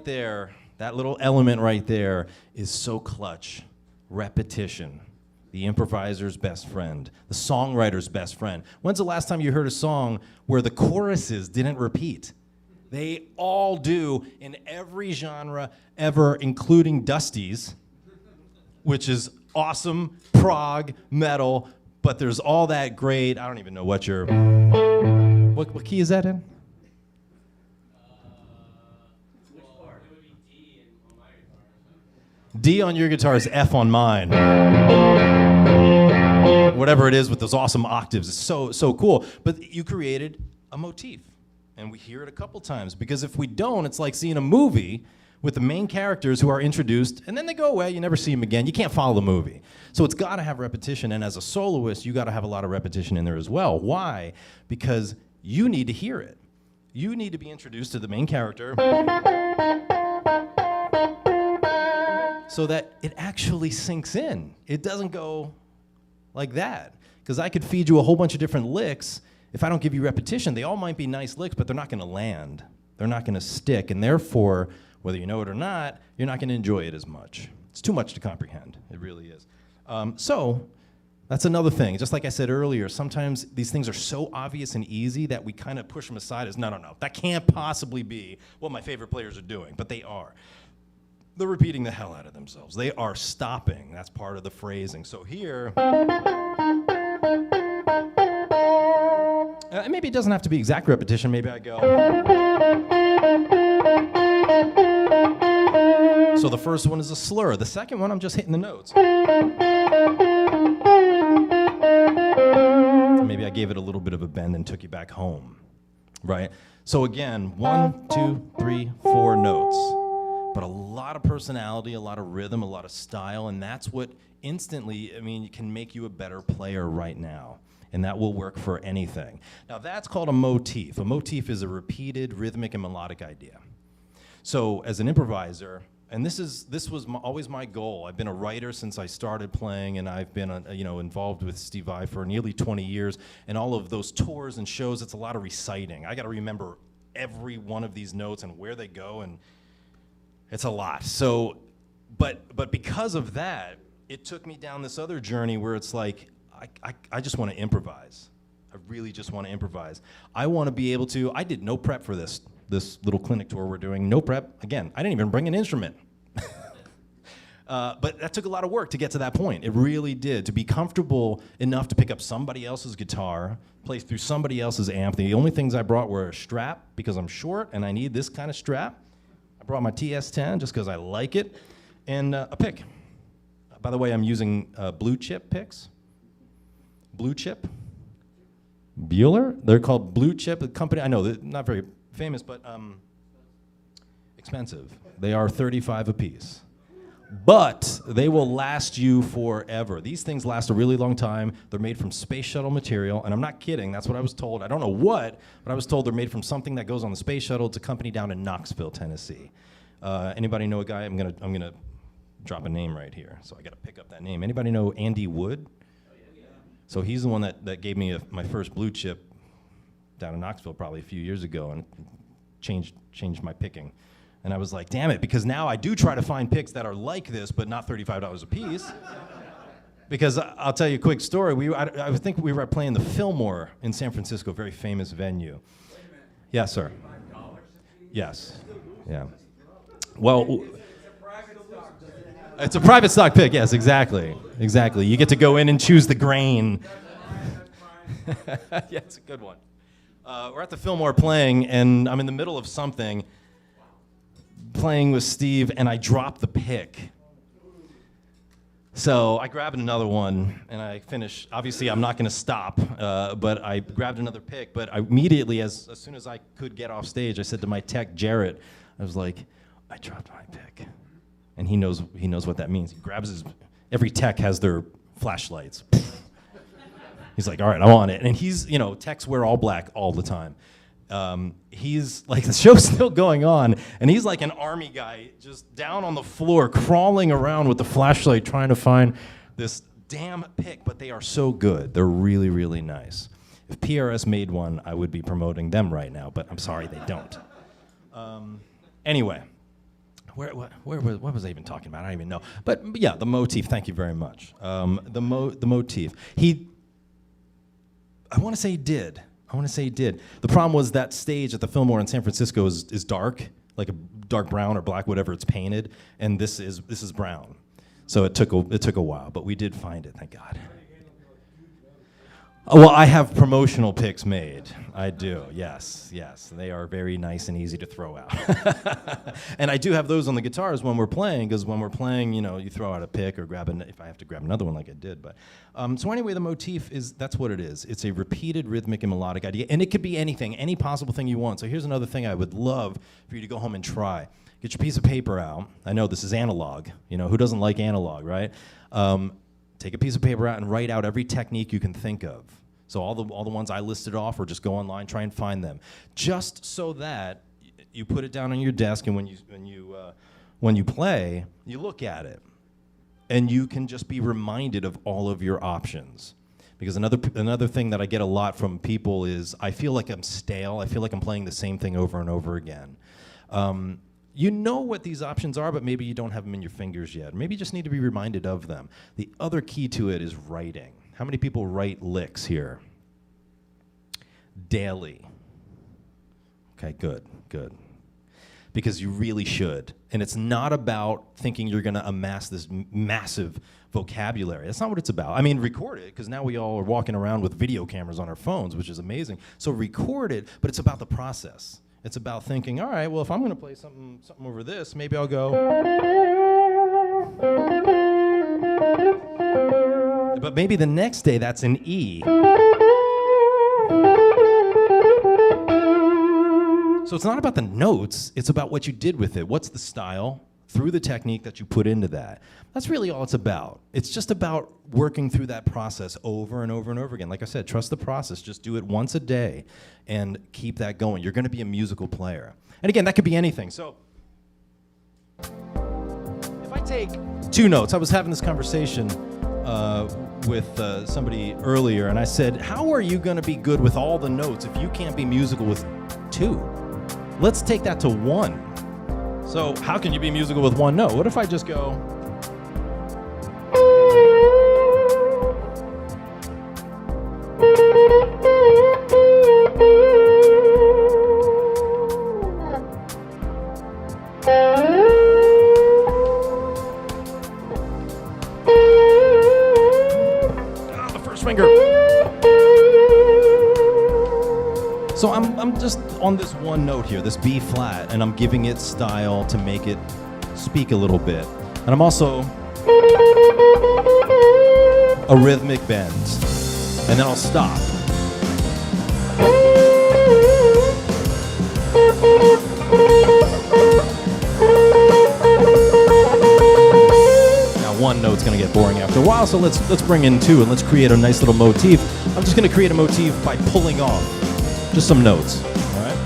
there, that little element right there is so clutch. Repetition. The improviser's best friend. The songwriter's best friend. When's the last time you heard a song where the choruses didn't repeat? They all do in every genre ever, including Dusty's, which is awesome, prog, metal, but there's all that great, I don't even know what your, what key is that in? Which part? It would be D on my guitar. D on your guitar is F on mine. Whatever it is with those awesome octaves, it's so cool. But you created a motif, and we hear it a couple times, because if we don't, it's like seeing a movie with the main characters who are introduced, and then they go away, you never see them again, you can't follow the movie. So it's gotta have repetition, and as a soloist, you gotta have a lot of repetition in there as well. Why? Because you need to hear it. You need to be introduced to the main character so that it actually sinks in. It doesn't go like that. Because I could feed you a whole bunch of different licks. If I don't give you repetition, they all might be nice licks, but they're not gonna land. They're not gonna stick, and therefore, whether you know it or not, you're not gonna enjoy it as much. It's too much to comprehend, it really is. So, that's another thing. Just like I said earlier, sometimes these things are so obvious and easy that we kind of push them aside as, no, that can't possibly be what my favorite players are doing, but they are. They're repeating the hell out of themselves. They are stopping, that's part of the phrasing. So here, maybe it doesn't have to be exact repetition, maybe I go. So the first one is a slur. The second one, I'm just hitting the notes. Maybe I gave it a little bit of a bend and took you back home, right? So again, 1, 2, 3, 4 notes. But a lot of personality, a lot of rhythm, a lot of style, and that's what instantly, can make you a better player right now. And that will work for anything. Now that's called a motif. A motif is a repeated rhythmic and melodic idea. So as an improviser, and this was always my goal. I've been a writer since I started playing, and I've been involved with Steve Vai for nearly 20 years. And all of those tours and shows, it's a lot of reciting. I got to remember every one of these notes and where they go, and it's a lot. So, but because of that, it took me down this other journey where it's like, I just want to improvise. I really just want to improvise. I want to be able to, I did no prep for this little clinic tour we're doing, no prep. Again, I didn't even bring an instrument. But that took a lot of work to get to that point. It really did. To be comfortable enough to pick up somebody else's guitar, play through somebody else's amp. The only things I brought were a strap, because I'm short and I need this kind of strap. I brought my TS-10 just because I like it, and a pick. By the way, I'm using blue chip picks. Blue Chip? Bueller? They're called Blue Chip. The company, I know, they're not very famous, but expensive. They are $35 a piece. But they will last you forever. These things last a really long time. They're made from space shuttle material, and I'm not kidding. That's what I was told. I don't know what, but I was told they're made from something that goes on the space shuttle. It's a company down in Knoxville, Tennessee. Anybody know a guy? I'm gonna drop a name right here, so I got to pick up that name. Anybody know Andy Wood? So he's the one that gave me my first Blue Chip down in Knoxville probably a few years ago, and changed my picking. And I was like, damn it, because now I do try to find picks that are like this, but not $35 a piece. Because I'll tell you a quick story. I think we were playing the Fillmore in San Francisco, a very famous venue. Yes, sir. Yes. Yeah. Well, it's a private stock pick, yes, exactly. Exactly. You get to go in and choose the grain. Yeah, it's a good one. We're at the Fillmore playing, and I'm in the middle of something, playing with Steve, and I drop the pick. So I grabbed another one, and I finish. Obviously, I'm not going to stop, but I grabbed another pick. But I immediately, as soon as I could get off stage, I said to my tech, Jarrett, I was like, I dropped my pick. And he knows what that means. He grabs his, every tech has their flashlights. He's like, all right, I'm on it. And he's, techs wear all black all the time. He's like, the show's still going on, and he's like an army guy just down on the floor, crawling around with the flashlight, trying to find this damn pick, but they are so good. They're really, really nice. If PRS made one, I would be promoting them right now, but I'm sorry they don't. Anyway, what was I even talking about? I don't even know. But yeah, the motif. Thank you very much. The motif. I want to say he did. The problem was that stage at the Fillmore in San Francisco is dark, like a dark brown or black, whatever it's painted, and this is brown. So it took a while, but we did find it. Thank God. Well, I have promotional pics made. I do, yes. They are very nice and easy to throw out. And I do have those on the guitars when we're playing, because when we're playing, you throw out a pick or if I have to grab another one like I did. But so anyway, the motif that's what it is. It's a repeated rhythmic and melodic idea, and it could be anything, any possible thing you want. So here's another thing I would love for you to go home and try. Get your piece of paper out. I know this is analog. Who doesn't like analog, right? Take a piece of paper out and write out every technique you can think of. So all the ones I listed off, or just go online, try and find them, just so that you put it down on your desk, and when you play, you look at it, and you can just be reminded of all of your options. Because another thing that I get a lot from people is I feel like I'm stale. I feel like I'm playing the same thing over and over again. You know what these options are, but maybe you don't have them in your fingers yet. Maybe you just need to be reminded of them. The other key to it is writing. How many people write licks here? Daily. Okay, good. Because you really should. And it's not about thinking you're going to amass this massive vocabulary. That's not what it's about. I mean, record it, because now we all are walking around with video cameras on our phones, which is amazing. So record it, but it's about the process. It's about thinking, all right, well, if I'm going to play something over this, maybe I'll go. But maybe the next day that's an E. So it's not about the notes, it's about what you did with it. What's the style through the technique that you put into that? That's really all it's about. It's just about working through that process over and over and over again. Like I said, trust the process. Just do it once a day and keep that going. You're going to be a musical player. And again, that could be anything. So if I take 2 notes, I was having this conversation with somebody earlier, and I said, how are you going to be good with all the notes if you can't be musical with 2? Let's take that to 1. So how can you be musical with 1 note? What if I just go... the first finger. So I'm just on this 1 note here, this B flat, and I'm giving it style to make it speak a little bit. And I'm also a rhythmic bend. And then I'll stop. Now 1 note's gonna get boring after a while, so let's bring in 2 and let's create a nice little motif. I'm just gonna create a motif by pulling off just some notes, all right?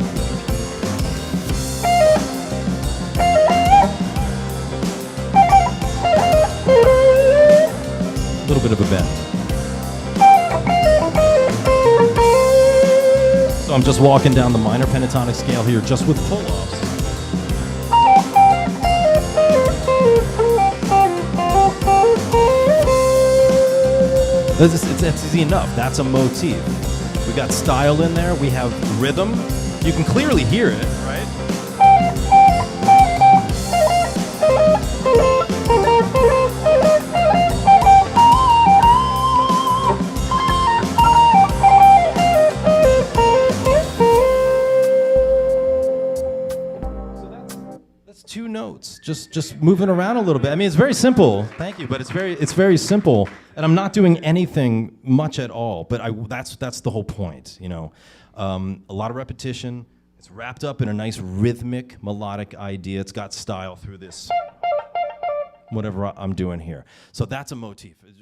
A little bit of a bend. So I'm just walking down the minor pentatonic scale here just with pull-offs. It's easy enough. That's a motif. We got style in there. We have rhythm. You can clearly hear it, right? So that's 2 notes. Just moving around a little bit. I mean, it's very simple. Thank you, but it's very simple. And I'm not doing anything much at all, but that's the whole point, A lot of repetition. It's wrapped up in a nice rhythmic, melodic idea. It's got style through this, whatever I'm doing here. So that's a motif. It's